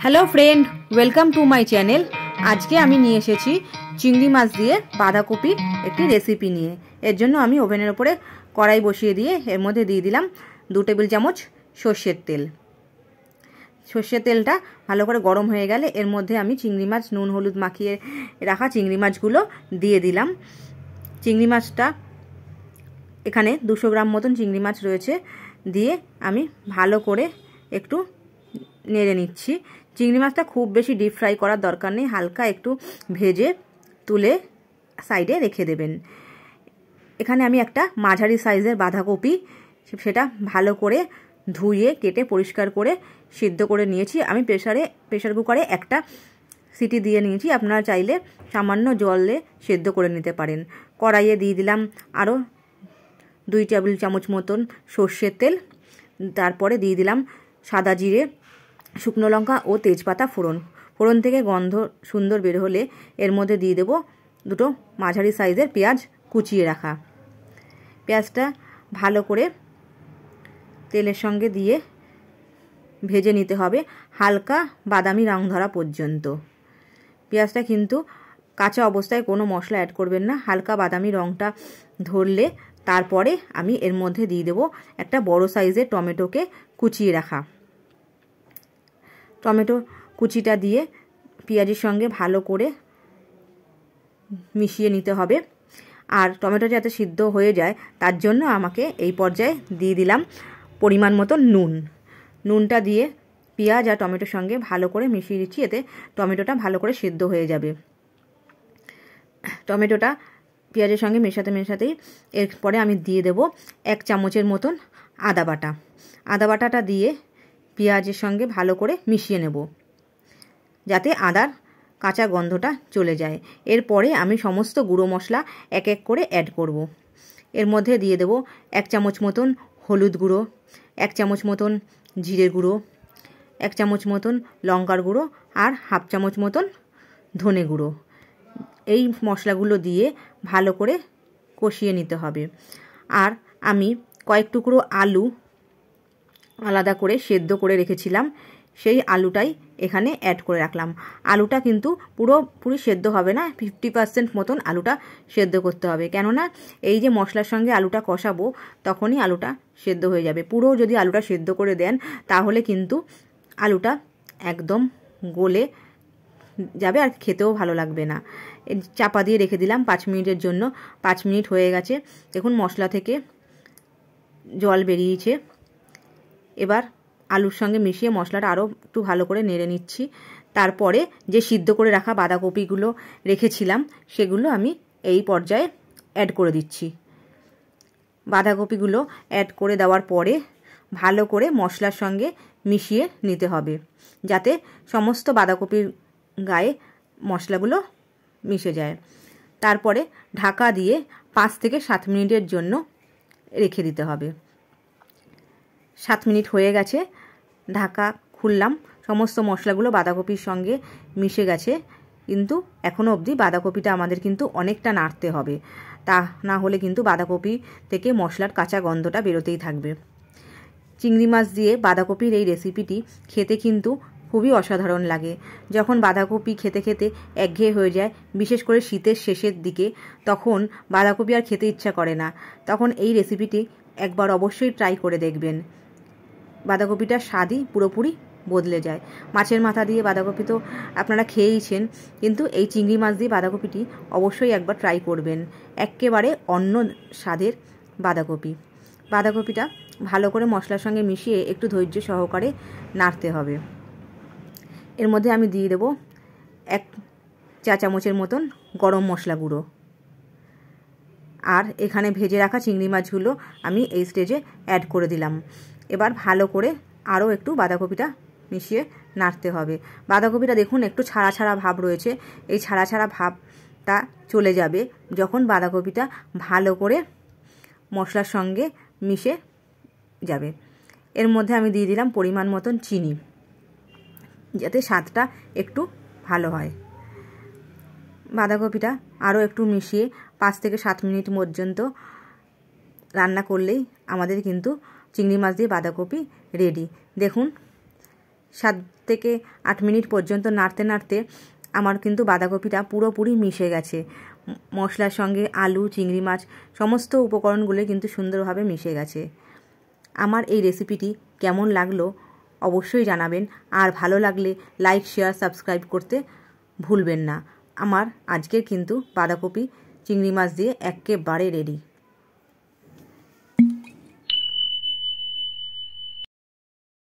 Hello friend, welcome to my channel. আজকে আমি নিয়ে এসেছি চিংড়ি মাছ দিয়ে বাঁধাকপির একটি রেসিপি নিয়ে। এর জন্য আমি ওভেনের ওপরে কড়াই বসিয়ে দিয়ে এর মধ্যে দিয়ে দিলাম 2 টেবিল চামচ সর্ষের তেল। সর্ষের তেলটা ভালো করে গরম হয়ে গেলে এর মধ্যে আমি চিংড়ি মাছ নুন হলুদ মাখিয়ে রাখা চিংড়ি মাছগুলো দিয়ে দিলাম। চিংড়ি মাছটা এখানে 200 গ্রাম মতন চিংড়ি মাছ রয়েছে, দিয়ে আমি ভালো করে একটু নেড়ে নিচ্ছি। চিংড়ি মাছটা খুব বেশি ডিপ ফ্রাই করার দরকার নেই, হালকা একটু ভেজে তুলে সাইডে রেখে দেবেন। এখানে আমি একটা মাঝারি সাইজের বাঁধাকপি সেটা ভালো করে ধুয়ে কেটে পরিষ্কার করে সিদ্ধ করে নিয়েছি। আমি প্রেসার কুকারে একটা সিটি দিয়ে নিয়েছি, আপনারা চাইলে সামান্য জলে সেদ্ধ করে নিতে পারেন। কড়াইয়ে দিয়ে দিলাম আরও 2 টেবিল চামচ মতন সর্ষের তেল, তারপরে দিয়ে দিলাম সাদা জিরে, শুকনো লঙ্কা ও তেজপাতা ফোড়ন থেকে গন্ধ সুন্দর বের হলে এর মধ্যে দিয়ে দেব 2 মাঝারি সাইজের পেঁয়াজ কুচিয়ে রাখা। পেঁয়াজটা ভালো করে তেলের সঙ্গে দিয়ে ভেজে নিতে হবে হালকা বাদামি রং ধরা পর্যন্ত। পেঁয়াজটা কিন্তু কাঁচা অবস্থায় কোনো মশলা অ্যাড করবেন না, হালকা বাদামি রংটা ধরলে তারপরে আমি এর মধ্যে দিয়ে দেব একটা বড় সাইজের টমেটোকে কুচিয়ে রাখা। টমেটো কুচিটা দিয়ে পেঁয়াজের সঙ্গে ভালো করে মিশিয়ে নিতে হবে। আর টমেটো যাতে সিদ্ধ হয়ে যায় তার জন্য আমাকে এই পর্যায়ে দিয়ে দিলাম পরিমাণ মতো নুনটা দিয়ে পেঁয়াজ আর টমেটোর সঙ্গে ভালো করে মিশিয়ে দিচ্ছি, এতে টমেটোটা ভালো করে সিদ্ধ হয়ে যাবে। টমেটোটা পেঁয়াজের সঙ্গে মেশাতেই এরপরে আমি দিয়ে দেব 1 চামচের মতন আদা বাটাটা দিয়ে পেঁয়াজের সঙ্গে ভালো করে মিশিয়ে নেব যাতে আদার কাঁচা গন্ধটা চলে যায়। এরপরে আমি সমস্ত গুঁড়ো মশলা এক এক করে অ্যাড করব। এর মধ্যে দিয়ে দেব 1 চামচ মতন হলুদ গুঁড়ো, 1 চামচ মতন জিরে গুঁড়ো, 1 চামচ মতন লঙ্কার গুঁড়ো আর 1/2 চামচ মতন ধনে গুঁড়ো। এই মশলাগুলো দিয়ে ভালো করে কষিয়ে নিতে হবে। আর আমি কয়েক টুকরো আলু আলাদা করে সেদ্ধ করে রেখেছিলাম, সেই আলুটাই এখানে অ্যাড করে রাখলাম। আলুটা কিন্তু পুরোপুরি সেদ্ধ হবে না, 50% মতন আলুটা সেদ্ধ করতে হবে, কেননা এই যে মশলার সঙ্গে আলুটা কষাবো তখনই আলুটা সেদ্ধ হয়ে যাবে। পুরো যদি আলুটা সেদ্ধ করে দেন তাহলে কিন্তু আলুটা একদম গলে যাবে আর খেতেও ভালো লাগবে না। চাপা দিয়ে রেখে দিলাম 5 মিনিটের জন্য। 5 মিনিট হয়ে গেছে, দেখুন মশলা থেকে জল বেরিয়েছে। এবার আলুর সঙ্গে মিশিয়ে মশলাটা আরও একটু ভালো করে নেড়ে নিচ্ছি। তারপরে যে সিদ্ধ করে রাখা বাঁধাকপিগুলো রেখেছিলাম সেগুলো আমি এই পর্যায়ে অ্যাড করে দিচ্ছি। বাঁধাকপিগুলো অ্যাড করে দেওয়ার পরে ভালো করে মশলার সঙ্গে মিশিয়ে নিতে হবে যাতে সমস্ত বাঁধাকপির গায়ে মশলাগুলো মিশে যায়। তারপরে ঢাকা দিয়ে 5 থেকে 7 মিনিটের জন্য রেখে দিতে হবে। 7 মিনিট হয়ে গেছে, ঢাকা খুললাম। সমস্ত মশলাগুলো বাঁধাকপির সঙ্গে মিশে গেছে, কিন্তু এখনও অবধি বাঁধাকপিটা আমাদের কিন্তু অনেকটা নাড়তে হবে, তা না হলে কিন্তু বাঁধাকপি থেকে মশলার কাঁচা গন্ধটা বেরোতেই থাকবে। চিংড়ি মাছ দিয়ে বাঁধাকপির এই রেসিপিটি খেতে কিন্তু খুবই অসাধারণ লাগে। যখন বাঁধাকপি খেতে খেতে একঘেয়ে হয়ে যায়, বিশেষ করে শীতের শেষের দিকে, তখন বাঁধাকপি আর খেতে ইচ্ছা করে না, তখন এই রেসিপিটি একবার অবশ্যই ট্রাই করে দেখবেন। বাঁধাকপিটার স্বাদই পুরোপুরি বদলে যায়। মাছের মাথা দিয়ে বাঁধাকপি তো আপনারা খেয়েইছেন, কিন্তু এই চিংড়ি মাছ দিয়ে বাঁধাকপিটি অবশ্যই একবার ট্রাই করবেন। একেবারে অন্য স্বাদের বাঁধাকপিটা ভালো করে মশলার সঙ্গে মিশিয়ে একটু ধৈর্য সহকারে নাড়তে হবে। এর মধ্যে আমি দিয়ে দেব 1 চা চামচের মতন গরম মশলা গুঁড়ো। আর এখানে ভেজে রাখা চিংড়ি মাছগুলো আমি এই স্টেজে অ্যাড করে দিলাম। এবার ভালো করে আরও একটু বাঁধাকপিটা মিশিয়ে নাড়তে হবে। বাঁধাকপিটা দেখুন একটু ছাড়া ভাব রয়েছে, এই ছাড়া ভাবটা চলে যাবে যখন বাঁধাকপিটা ভালো করে মশলার সঙ্গে মিশে যাবে। এর মধ্যে আমি দিয়ে দিলাম পরিমাণ মতন চিনি, যাতে স্বাদটা একটু ভালো হয়। বাঁধাকপিটা আরও একটু মিশিয়ে 5 থেকে 7 মিনিট পর্যন্ত রান্না করলেই আমাদের কিন্তু চিংড়ি মাছ দিয়ে বাঁধাকপি রেডি। দেখুন 7 থেকে 8 মিনিট পর্যন্ত নাড়তে নাড়তে আমার কিন্তু বাঁধাকপিটা পুরোপুরি মিশে গেছে। মশলার সঙ্গে আলু, চিংড়ি মাছ সমস্ত উপকরণগুলো কিন্তু সুন্দরভাবে মিশে গেছে। আমার এই রেসিপিটি কেমন লাগলো অবশ্যই জানাবেন, আর ভালো লাগলে লাইক, শেয়ার, সাবস্ক্রাইব করতে ভুলবেন না। আমার আজকের কিন্তু বাঁধাকপি চিংড়ি মাছ দিয়ে একেবারে রেডি।